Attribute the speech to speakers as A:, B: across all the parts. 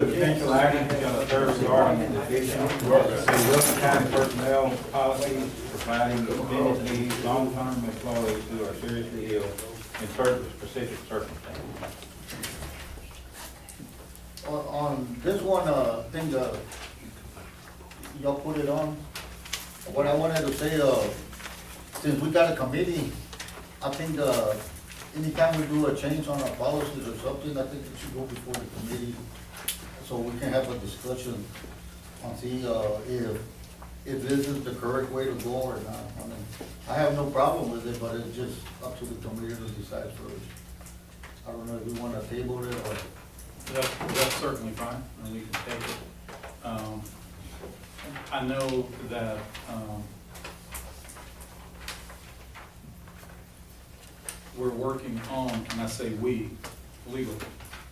A: Potential action shall occur regarding the division of the Wilson County personnel policy providing extended leave long-term employees who are seriously ill in certain specific circumstances.
B: On this one, thing, y'all put it on, what I wanted to say, since we got a committee, I think, anytime we do a change on our policies or something, I think it should go before the committee, so we can have a discussion on see, if this is the correct way to go or not. I mean, I have no problem with it, but it's just up to the committee to decide first. I don't know if we wanna table it or.
C: That's certainly fine, and we can take it. I know that, we're working on, and I say we, legal,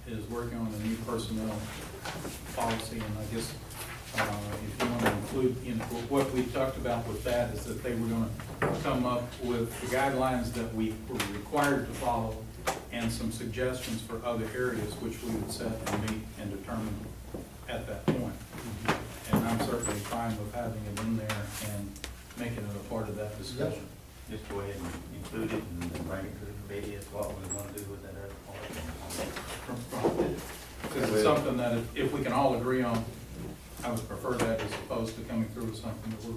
C: is working on a new personnel policy, and I guess, if you want to include, what we talked about with that is that they were gonna come up with the guidelines that we were required to follow and some suggestions for other areas which we would set and meet and determine at that point. And I'm certainly fine with having it in there and making it a part of that discussion.
A: Just go ahead and include it and then bring it to the committee as what we want to do with that other part.
C: Because it's something that if we can all agree on, I would prefer that as opposed to coming through with something that we're,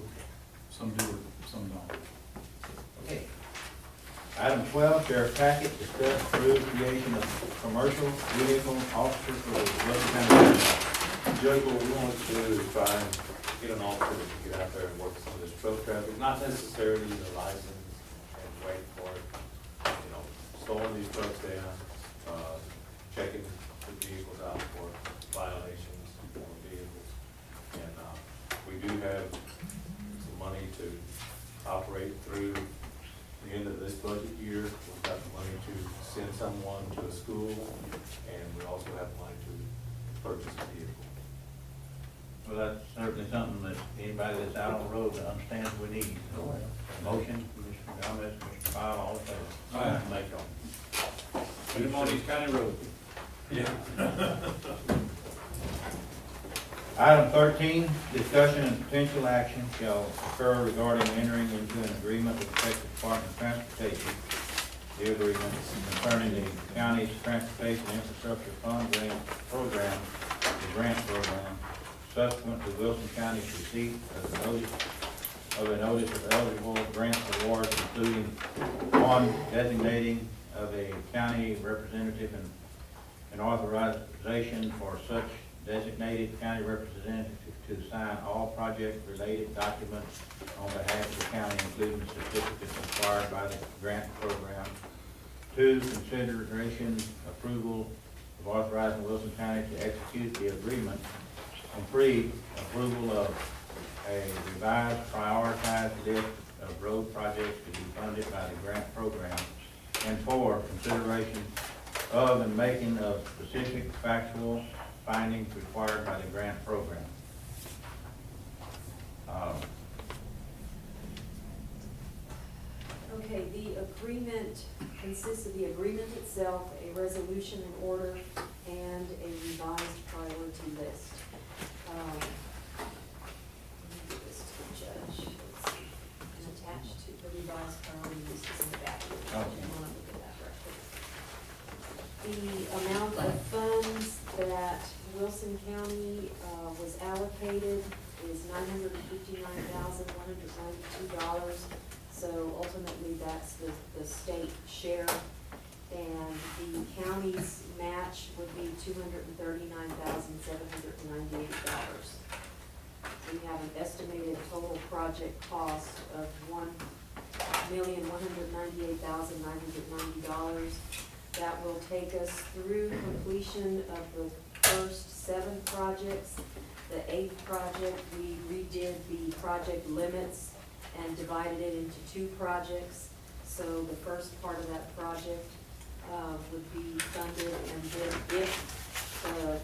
C: some do or some don't.
A: Okay. Item 12, sheriff packet, discuss approve creation of commercial vehicle officer for the Wilson County.
D: Judge, what we want to do is try and get an officer that can get out there and work some of this truck traffic, not necessarily the license and wait for it. You know, slowing these trucks down, checking the vehicles out for violations on vehicles. And, we do have some money to operate through the end of this budget year. We've got the money to send someone to a school, and we also have money to purchase a vehicle.
A: Well, that's certainly something that anybody that's out on the road understands we need. So, motion, Mr. Gomez, Mr. Fowler, all in favor?
C: Aye.
A: Make them. Put them on these county roads.
C: Yeah.
A: Item 13, discussion and potential action shall occur regarding entering into an agreement with the Texas Department of Transportation. The agreement concerning the county's transportation infrastructure fund grant program, the grant program, subsequent to Wilson County's receipt of a notice of eligible grant awards, including one designating of a county representative and authorization for such designated county representative to sign all project-related documents on behalf of the county, including certificates required by the grant program. 2, consideration approval of authorizing Wilson County to execute the agreement. And 3, approval of a revised prioritized list of road projects to be funded by the grant program. And 4, consideration of and making of specific factual findings required by the grant program.
E: Okay, the agreement consists of the agreement itself, a resolution and order, and a revised priority list. Let me give this to the judge. Let's see. And attached to the revised priority list is in the back. If you want to look at that record. The amount of funds that Wilson County was allocated is $959,192. So ultimately, that's the state share. And the county's match would be $239,798. We have an estimated total project cost of $1,198,990. That will take us through completion of the first 7 projects. The 8th project, we redid the project limits and divided it into 2 projects. So the first part of that project would be funded, and then if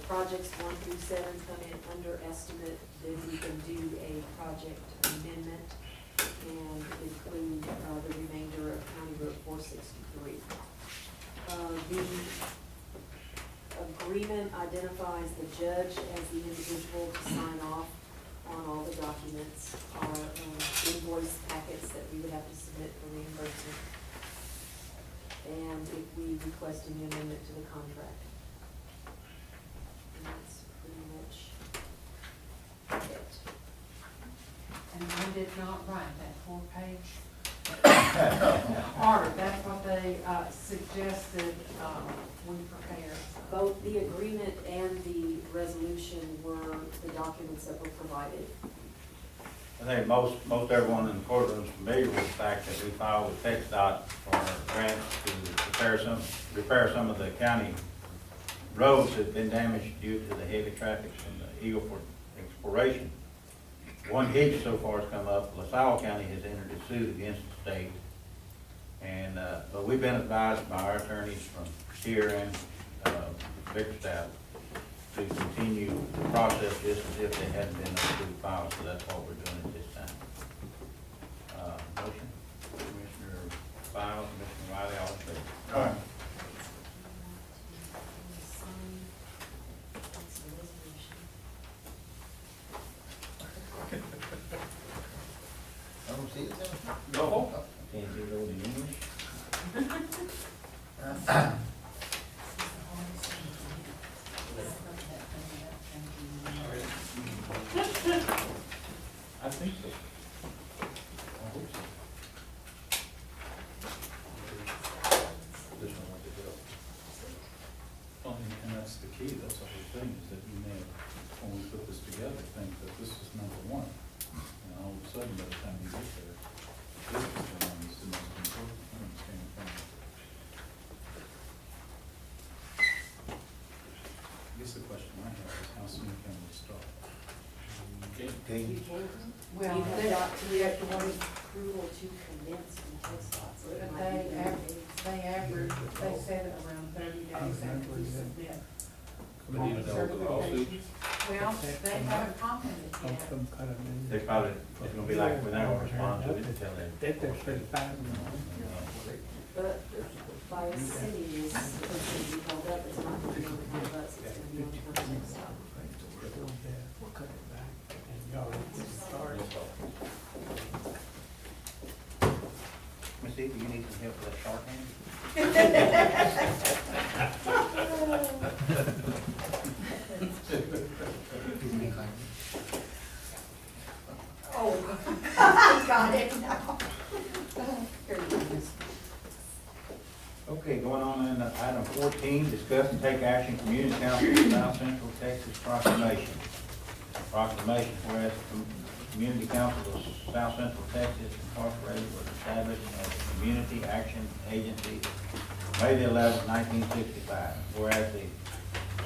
E: projects 1 through 7 come in under estimate, then we can do a project amendment and include the remainder of County Road 463. The agreement identifies the judge as the individual to sign off on all the documents, our invoice packets that we would have to submit for reimbursement. And if we request any amendment to the contract. And that's pretty much it.
F: And we did not write that 4-page order, that's what they suggested we prepare.
E: Both the agreement and the resolution were the documents that were provided.
A: I think most everyone in the courtroom is familiar with the fact that we filed with TxDOT for grants to repair some of the county roads that have been damaged due to the heavy traffic from the Eagle Ford exploration. One hitch so far has come up. LaSalle County has entered a suit against the state. And, but we've been advised by our attorneys from here and, Bickerstaff to continue to process this as if they hadn't been approved files, so that's what we're doing at this time. Motion, Commissioner Biles, Commissioner Wiley, all in favor?
B: Aye. I don't see it there.
D: No.
A: Can't do it in English?
C: I think so.
A: I hope so. This one went to Bill.
C: Well, and that's the key, that's the whole thing, is that you may, when we put this together, think that this is number one. And all of a sudden, by the time you get there, this is the one that's the most important thing that's came from. I guess the question I have is how soon can we start? Okay.
A: Okay.
F: Well,
E: We have
F: they,
E: got to get the approval to commence from TxDOT, so it
F: but
E: might be 30 days.
F: they average, they said it around 30 days after we submit.
D: We need to know the lawsuit.
F: Well, they haven't commented yet.
A: They probably, it's gonna be like, we're not gonna respond to it until they.
E: But by a city is, it's gonna be held up, it's not gonna be on the bus, it's gonna be on the TxDOT.
A: Miss Eva, you need some help with that shorthand?
F: Oh, I got it now.
E: Here you go, Miss.
A: Okay, going on in item 14, discuss and take action, Community Council of South Central Texas proclamation. Proclamation, whereas the Community Council of South Central Texas Incorporated was established as a community action agency May the 11th, 1965. Whereas the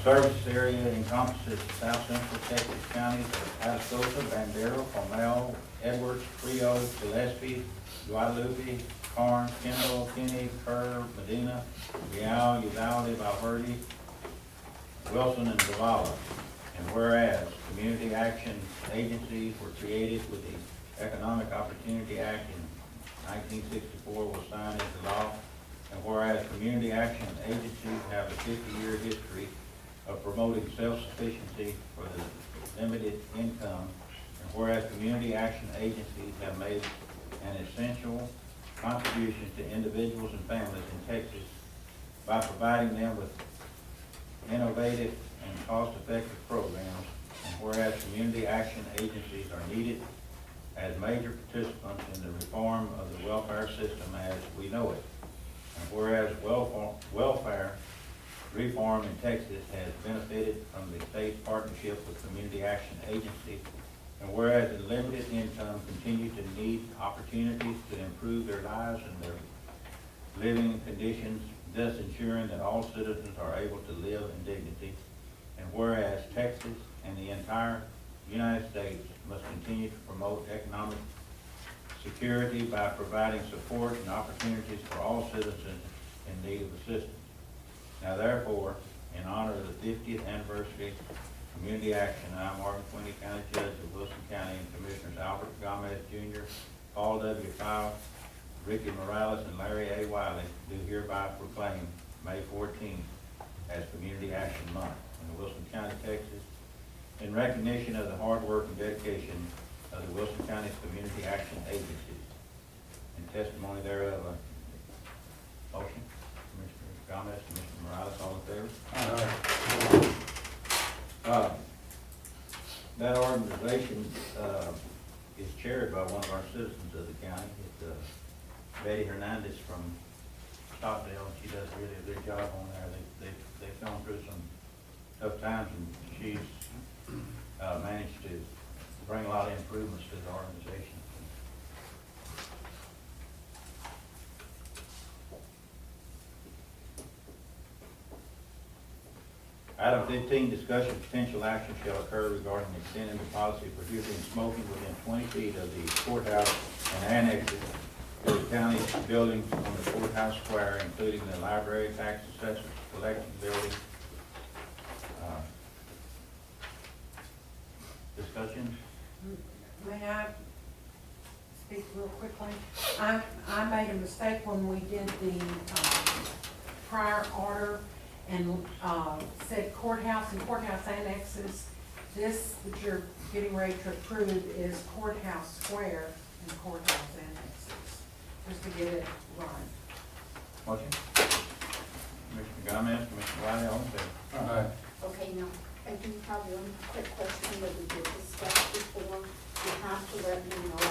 A: service area encompasses South Central Texas counties of Atascosa, Bandera, Palmel, Edwards, Frio, Gillespie, Guadalupe, Karnes, Kendall, Kinney, Kerr, Medina, Real, Uvalde, Valverde, Wilson, and Zavala. And whereas community action agencies were created with the Economic Opportunity Act in 1964 was signed into law. And whereas community action agencies have a 50-year history of promoting self-sufficiency for the limited income. And whereas community action agencies have made an essential contribution to individuals and families in Texas by providing them with innovative and cost-effective programs. And whereas community action agencies are needed as major participants in the reform of the welfare system as we know it. And whereas welfare reform in Texas has benefited from the state's partnership with community action agencies. And whereas the limited income continue to need opportunities to improve their lives and their living conditions, thus ensuring that all citizens are able to live in dignity. And whereas Texas and the entire United States must continue to promote economic security by providing support and opportunities for all citizens in need of assistance. Now therefore, in honor of the 50th anniversary of Community Action, I, Martin Quinty, County Judge of Wilson County, and Commissioners Albert Gomez Jr., Paul W. Fowle, Ricky Morales, and Larry A. Wiley, do hereby proclaim May 14th as Community Action Month in Wilson County, Texas, in recognition of the hard work and dedication of the Wilson County's Community Action Agencies. In testimony thereof, motion, Commissioner Gomez, Commissioner Morales, all in favor? That organization, is chaired by one of our citizens of the county. It's, Betty Hernandez from Stockdale, and she does really a good job on there. They've gone through some tough times, and she's, managed to bring a lot of improvements to the organization. Item 15, discussion of potential action shall occur regarding extending the policy prohibiting smoking within 20 feet of the courthouse and annexes to the county buildings on the courthouse square, including the library, tax assessors, collection building. Discussion?
F: May I speak real quickly? I made a mistake when we did the prior order and said courthouse and courthouse annexes. This that you're getting ready to approve is courthouse square and courthouse annexes, just to get it right.
A: Motion? Commissioner Gomez, Commissioner Wiley, all in favor?
G: Okay, now, I do have one quick question that we did discuss before. You have to let me know,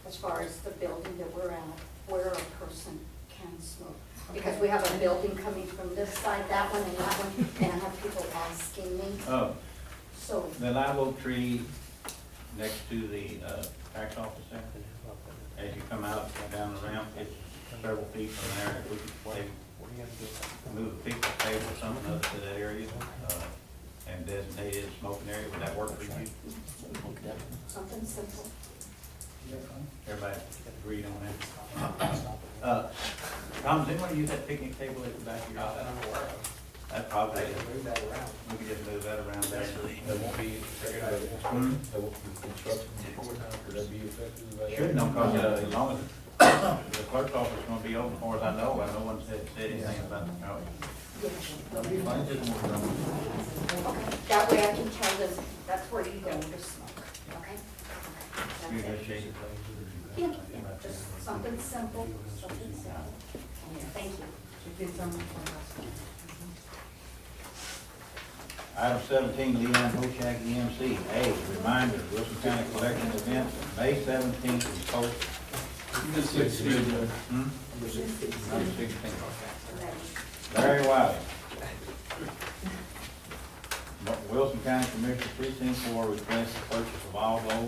G: as far as the building that we're at, where a person can smoke. Because we have a building coming from this side, that one and that one, and I have people asking me, so,
A: The live oak tree next to the tax office there, as you come out down the ramp, it's several feet from there. If we could move a picnic table or something up to that area, and designate it as smoking area, would that work for you?
G: something simple.
A: Everybody agreed on that? Tom, does anyone use that picnic table at the back of your office? That probably,
H: Move that around.
A: we could just move that around there.
H: That won't be,
A: Hmm?
H: that won't be construction before time, would that be effective?
A: Should know, cause as long as the clerk's office is gonna be open, as far as I know, no one said anything about the, oh.
B: That'll be fine, just move it around.
G: Okay, that way I can tell them, that's where you go to smoke, okay?
A: You
G: That's
A: just
G: it.
A: shake it.
G: Yeah, just something simple, something simple. Thank you.
F: Should get some courthouse.
A: Item 17, Leland Hochak EMC. A, reminder, Wilson County Collection Event, May 17th in Polk.
C: Number 16.
A: Number 16. Larry Wiley. Wilson County Commissioner Precinct 4 requests the purchase of Volvo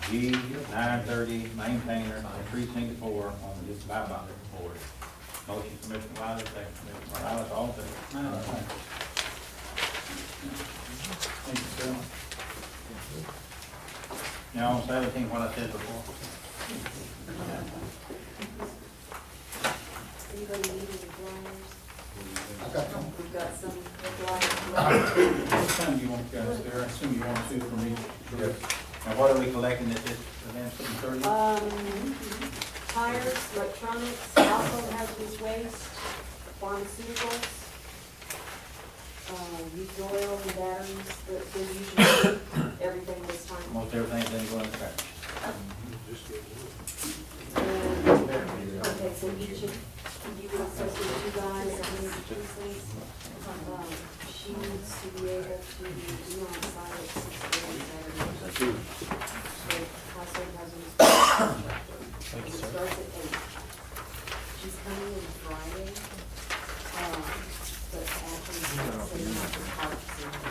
A: G930 maintainer and Precinct 4 on the buy-by board. Motion, Commissioner Wiley, second, Commissioner Morales, all in favor?
C: Thank you, sir.
A: Now, on 17, what I said before.
E: Anybody need any flyers?
B: I got some.
E: We've got some flyers.
C: What time do you want guys there? I assume you want two from each group.
A: Now, what are we collecting at this event, 7:30?
E: Tires, electronics, household hazardous waste, pharmaceuticals, used oil and batteries, that they usually do everything this time.
A: Most everything's been going to trash.
E: And, okay, so each of you associate you guys, I mean, she needs to be able to be on site at 6 a.m. Saturday. So household hazardous waste. It starts at 8. She's coming in Friday, but actually, she's setting up the parks and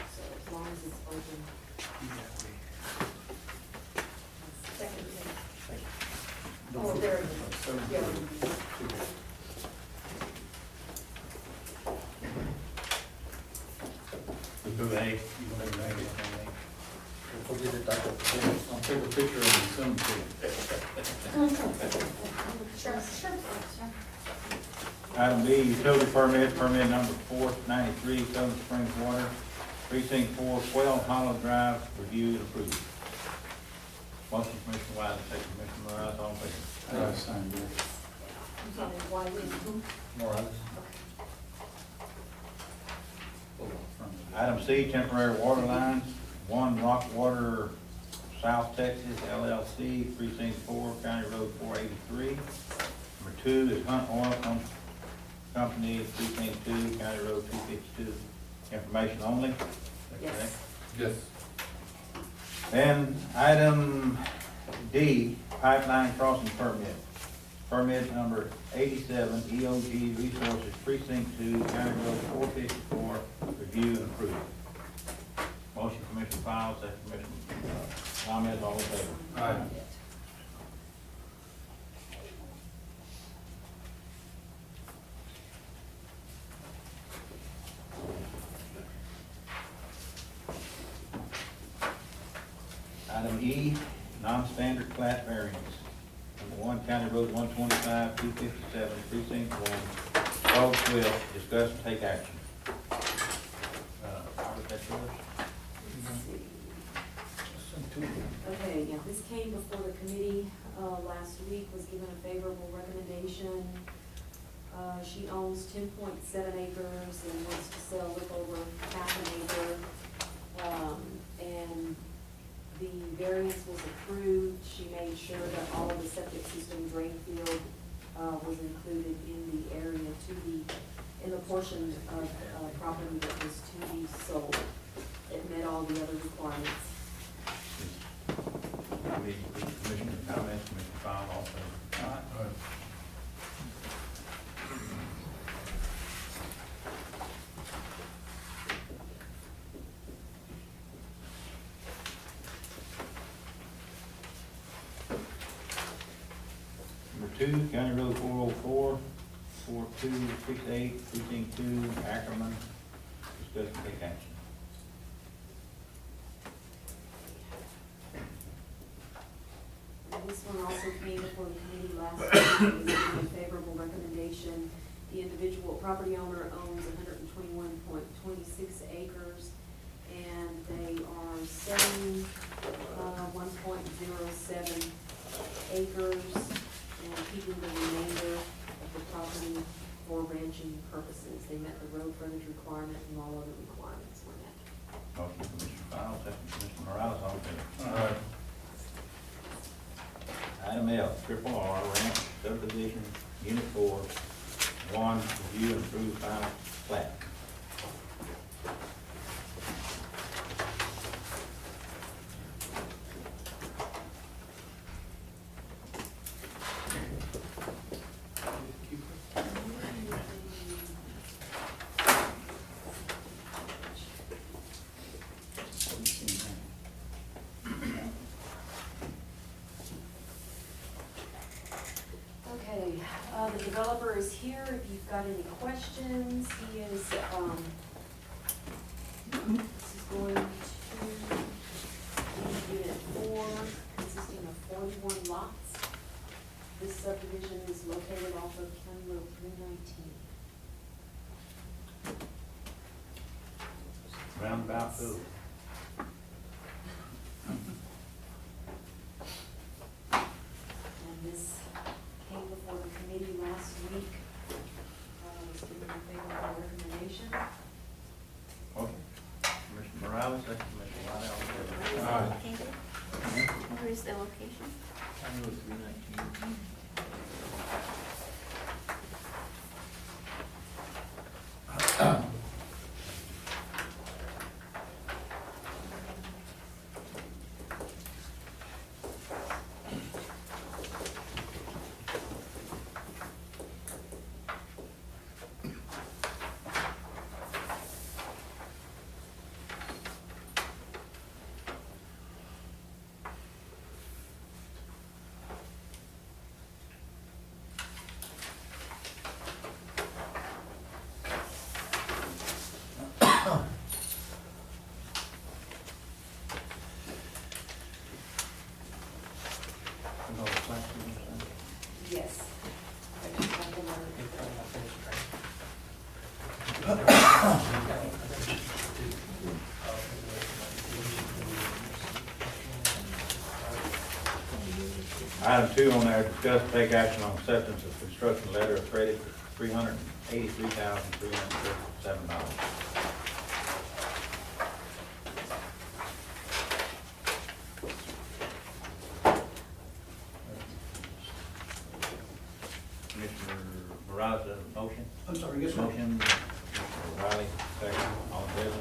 E: so as long as it's open.
G: Second thing. Oh, there it is. Yeah.
A: Who they?
C: You can make that get
B: Forget the taco.
C: I'll take a picture of you soon, too.
G: Sure, sure.
A: Item B, utility permit number 493, Southern Springs Water, Precinct 4, 12 Hollow Drive, reviewed and approved. Motion, Commissioner Wiley, second, Commissioner Morales, all in favor?
C: I signed it.
G: I'm sorry, why we,
B: Morales.
C: Hold on, from the-
A: Item C, temporary water lines, one Rock Water South Texas LLC, precinct 4, County Road 483. Number 2 is Hunt Oil Company, precinct 2, County Road 252. Information only. Is that
E: Yes.
A: correct?
H: Yes.
A: Then item D, pipeline crossing permit. Permit number 87, EOG Resources, precinct 2, County Road 454, review and approve. Motion, Commissioner Fowles, second Commissioner Gomez, all in favor?
H: Aye.
A: Item E, non-standard plat variance. Number 1, County Road 125, 257, precinct 1, Charles Swift, discuss and take action. Robert, that's yours?
E: Let's see. Okay, yeah, this came before the committee, last week, was given a favorable recommendation. She owns 10.7 acres and wants to sell a little over half an acre. And the variance was approved. She made sure that all of the septic system drain field, was included in the area to be, in the portion of, property that was to be sold. It met all the other requirements.
A: Commissioner comments, Commissioner Fowles, all in favor?
H: Aye.
A: Number 2, County Road 404, 4268, precinct 2, Ackerman, discuss and take action.
E: This one also came before the committee last week, it was a favorable recommendation. The individual property owner owns 121.26 acres, and they are selling, 1.07 acres, and keeping the remainder of the property for ranching purposes. They met the road frontage requirement and all other requirements were met.
A: Motion, Commissioner Fowles, second Commissioner Morales, all in favor?
H: Aye.
A: Item F, Triple R Ranch subdivision, Unit 4, 1, review and approve final plat.
E: Okay, the developer is here, if you've got any questions, he is, this is going to be Unit 4, consisting of 41 lots. This subdivision is located off of County Road 319.
A: Roundabout who?
E: And this came before the committee last week, was given a favorable recommendation.
A: Motion, Commissioner Morales, second Commissioner Wiley, all in favor?
I: Where is the location?
A: County Road 319. You know, the plat you were saying?
E: Yes. I just have the letter.
A: Item 2 on there, discuss take action on acceptance of construction letter of credit for $383,357. Commissioner Morales, does a motion?
B: I'm sorry, yes, sir.
A: Motion, Commissioner Riley, second, all in favor?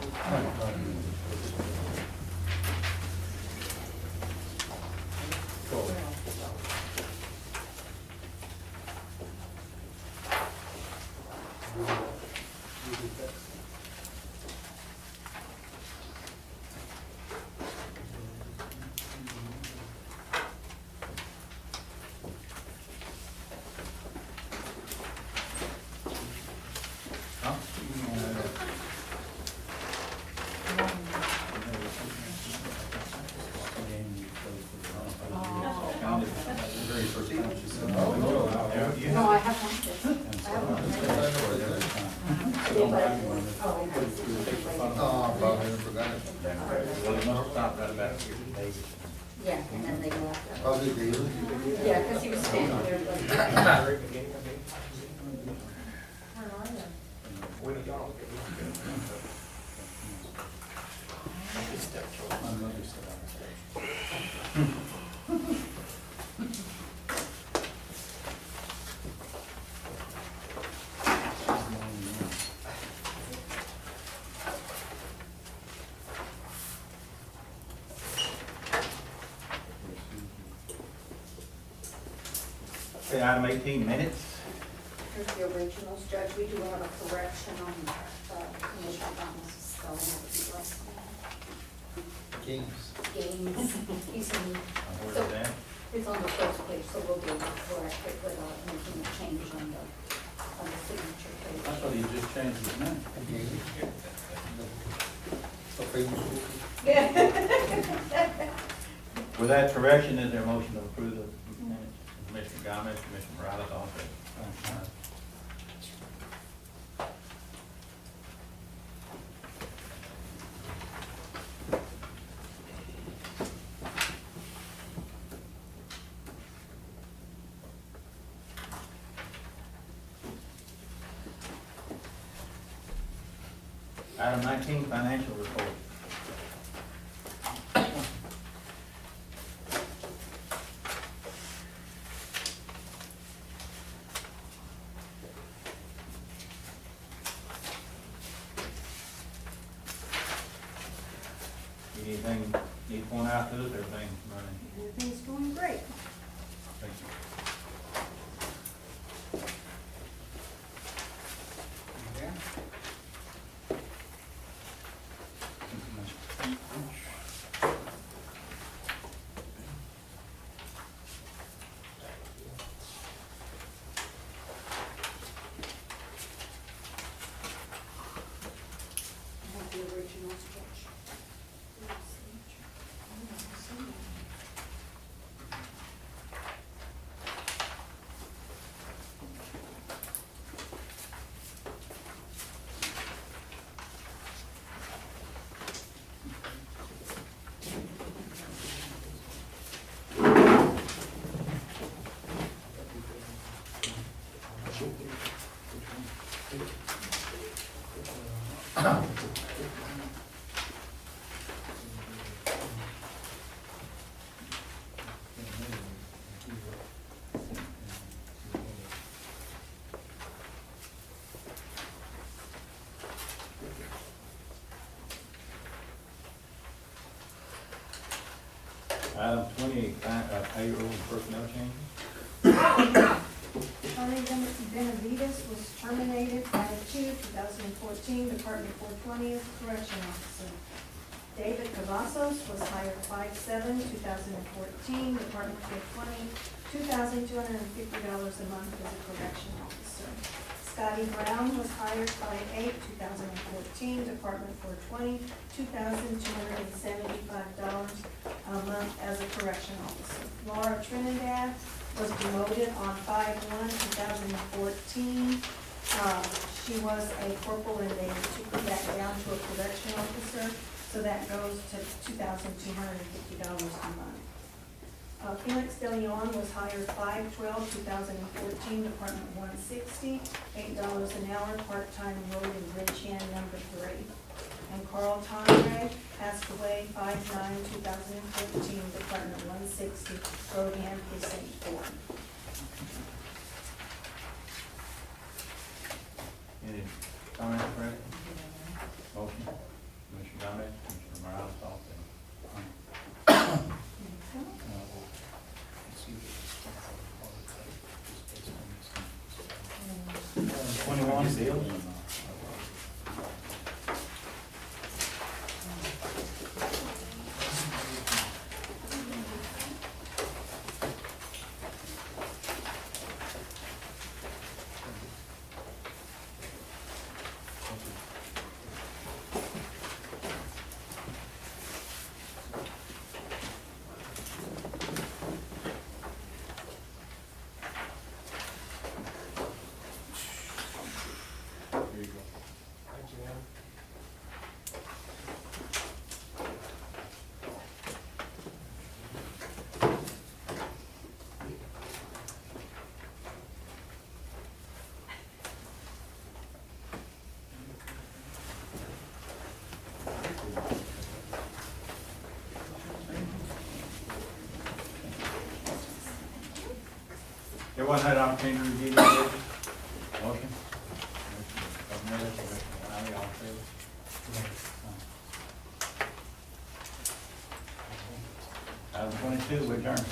A: Huh?
C: Very first time she said.
G: No, I have one. I have one.
B: Probably forgot it.
A: Well, it must stop right about here today.
G: Yeah, and then they left.
B: Probably David.
G: Yeah, because he was standing there like. Where are they?
C: My mother said I was.
A: Okay, item 18, minutes.
G: Here's the originals, Judge. We do have a correction on Commissioner Thomas' spelling of his last name.
B: James.
G: Gaines. He's in,
A: Where's that?
G: it's on the first page, so we'll be able to correct it without making a change on the signature
C: I
G: page.
C: thought he just changed his name.
B: The famous.
G: Yeah.
A: With that correction, is there a motion to approve the minutes? Commissioner Gomez, Commissioner Morales, all in favor? Item 19, financial report. Anything need to point out to us, everything running?
G: Everything's going great.
A: Thank you.
G: I have the originals, Judge.
A: Item 20, payroll and personnel changes.
J: Tony Benavides was terminated 5/2/2014, Department 420 as correction officer. David Cavazos was hired 5/7/2014, Department 420, $2,250 a month as a correction officer. Scotty Brown was hired 5/8/2014, Department 420, $2,275 a month as a correction officer. Laura Trinidad was promoted on 5/1/2014. She was a corporal and they took her back down to a correction officer, so that goes to $2,250 a month. Felix De Leon was hired 5/12/2014, Department 160, $8 an hour, part-time road and bridge hand number 3. And Carl Tondre passed away 5/9/2014, Department 160, road hand precinct 4.
A: Any comments, Fred? Motion, Commissioner Gomez, Commissioner Morales, all in favor?
C: Uh,
A: 21 deal. Here you go.
H: Thank you, ma'am.
A: Everyone had an opportunity to review this? Motion? Commissioner Wiley, all in favor? Item 22, we adjourn.